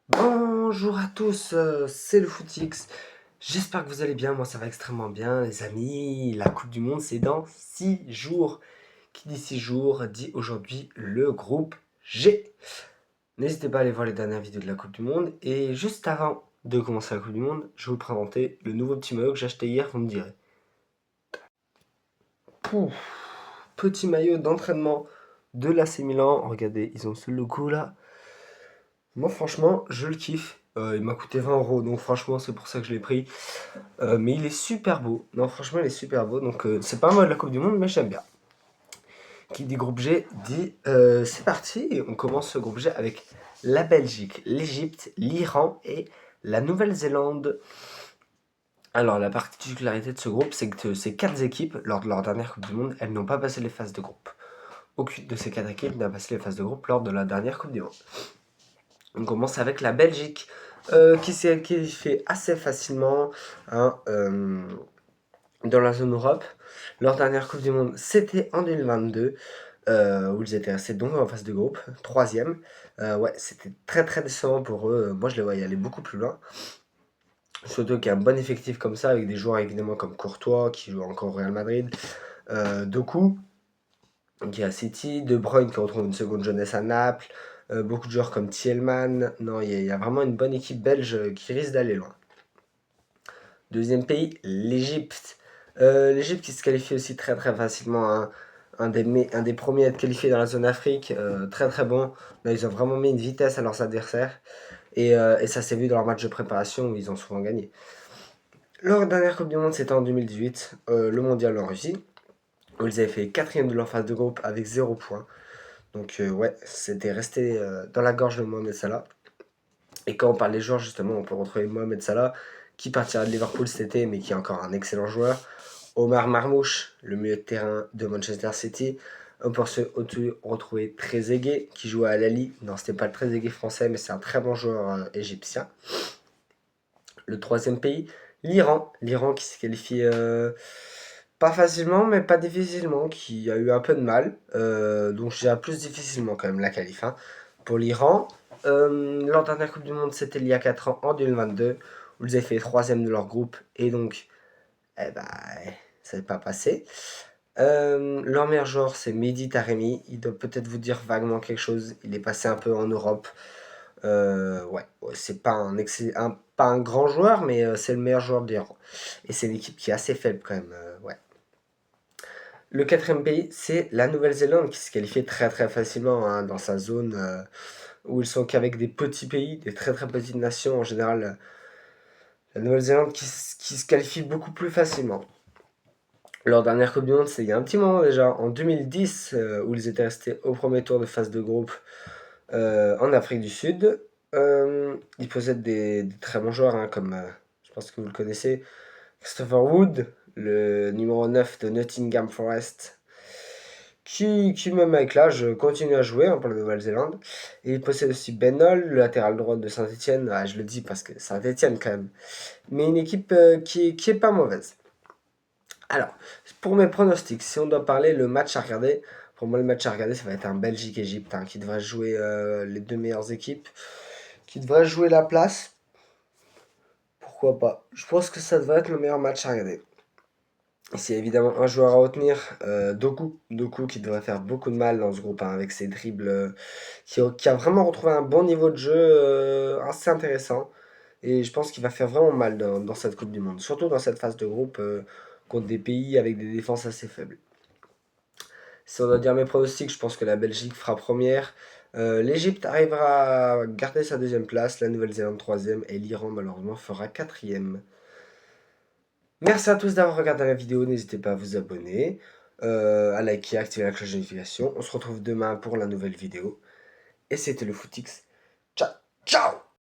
Bonjour à tous, c'est le Footix. J'espère que vous allez bien. Moi, ça va extrêmement bien, les amis. La Coupe du Monde, c'est dans 6 jours. Qui dit 6 jours dit aujourd'hui le groupe G. N'hésitez pas à aller voir les dernières vidéos de la Coupe du Monde. Et juste avant de commencer la Coupe du Monde, je vais vous présenter le nouveau petit maillot que j'ai acheté hier, vous me direz. Pouf, petit maillot d'entraînement de l'AC Milan. Regardez, ils ont ce logo là. Moi, franchement, je le kiffe. Il m'a coûté 20 €, donc franchement, c'est pour ça que je l'ai pris. Mais il est super beau. Non, franchement, il est super beau. Donc, c'est pas moi de la Coupe du Monde, mais j'aime bien. Qui dit groupe G dit c'est parti. Et on commence ce groupe G avec la Belgique, l'Égypte, l'Iran et la Nouvelle-Zélande. Alors, la particularité de ce groupe, c'est que ces 4 équipes, lors de leur dernière Coupe du Monde, elles n'ont pas passé les phases de groupe. Aucune de ces 4 équipes n'a passé les phases de groupe lors de la dernière Coupe du Monde. On commence avec la Belgique, qui s'est qualifiée assez facilement hein, dans la zone Europe. Leur dernière Coupe du Monde, c'était en 2022, où ils étaient restés donc en phase de groupe, troisième. Ouais, c'était très très décevant pour eux. Moi, je les voyais aller beaucoup plus loin. Surtout qu'il y a un bon effectif comme ça, avec des joueurs évidemment comme Courtois, qui joue encore au Real Madrid, Doku, qui est à City, De Bruyne qui retrouve une seconde jeunesse à Naples, beaucoup de joueurs comme Thielmann. Non, il y a vraiment une bonne équipe belge qui risque d'aller loin. Deuxième pays, l'Égypte. L'Égypte qui se qualifie aussi très très facilement. Un des premiers à être qualifié dans la zone Afrique. Très très bon. Là, ils ont vraiment mis une vitesse à leurs adversaires. Et ça s'est vu dans leur match de préparation où ils ont souvent gagné. Leur dernière Coupe du Monde, c'était en 2018, le mondial en Russie, où ils avaient fait 4e de leur phase de groupe avec 0 points. Donc ouais, c'était resté dans la gorge de Mohamed Salah. Et quand on parle des joueurs, justement, on peut retrouver Mohamed Salah, qui partira de Liverpool cet été, mais qui est encore un excellent joueur. Omar Marmouche, le milieu de terrain de Manchester City. On peut se retrouver Trezeguet, qui joue à Al-Ahly. Non, c'était pas le Trezeguet français, mais c'est un très bon joueur égyptien. Le troisième pays, l'Iran. L'Iran qui s'est qualifié pas facilement, mais pas difficilement, qui a eu un peu de mal. Donc je dirais plus difficilement quand même la qualif. Hein. Pour l'Iran, leur dernière Coupe du Monde, c'était il y a 4 ans, en 2022, où ils avaient fait 3e de leur groupe, et donc, eh ben, ça n'est pas passé. Leur meilleur joueur, c'est Mehdi Taremi. Il doit peut-être vous dire vaguement quelque chose. Il est passé un peu en Europe. Ouais, c'est pas pas un grand joueur, mais c'est le meilleur joueur de l'Iran. Et c'est une équipe qui est assez faible quand même. Ouais. Le quatrième pays, c'est la Nouvelle-Zélande qui se qualifie très très facilement hein, dans sa zone où ils sont qu'avec des petits pays, des très très petites nations en général. La Nouvelle-Zélande qui se qualifie beaucoup plus facilement. Leur dernière Coupe du Monde, c'est il y a un petit moment déjà, en 2010, où ils étaient restés au premier tour de phase de groupe en Afrique du Sud. Ils possèdent des très bons joueurs, hein, comme je pense que vous le connaissez, Christopher Wood, le numéro 9 de Nottingham Forest, qui même avec l'âge continue à jouer hein, pour la Nouvelle-Zélande. Et il possède aussi Ben Hall, le latéral droit de Saint-Etienne. Ah, je le dis parce que Saint-Etienne quand même. Mais une équipe qui est pas mauvaise. Alors, pour mes pronostics, si on doit parler le match à regarder, pour moi le match à regarder ça va être un Belgique-Égypte hein, qui devrait jouer les deux meilleures équipes, qui devrait jouer la place. Pourquoi pas? Je pense que ça devrait être le meilleur match à regarder. C'est évidemment un joueur à retenir, Doku. Doku qui devrait faire beaucoup de mal dans ce groupe hein, avec ses dribbles, qui a vraiment retrouvé un bon niveau de jeu assez intéressant. Et je pense qu'il va faire vraiment mal dans cette Coupe du Monde, surtout dans cette phase de groupe contre des pays avec des défenses assez faibles. Si on doit dire mes pronostics, je pense que la Belgique fera première. L'Égypte arrivera à garder sa deuxième place, la Nouvelle-Zélande troisième et l'Iran malheureusement fera quatrième. Merci à tous d'avoir regardé la vidéo, n'hésitez pas à vous abonner, à liker, à activer la cloche de notification. On se retrouve demain pour la nouvelle vidéo. Et c'était le Footix. Ciao, ciao!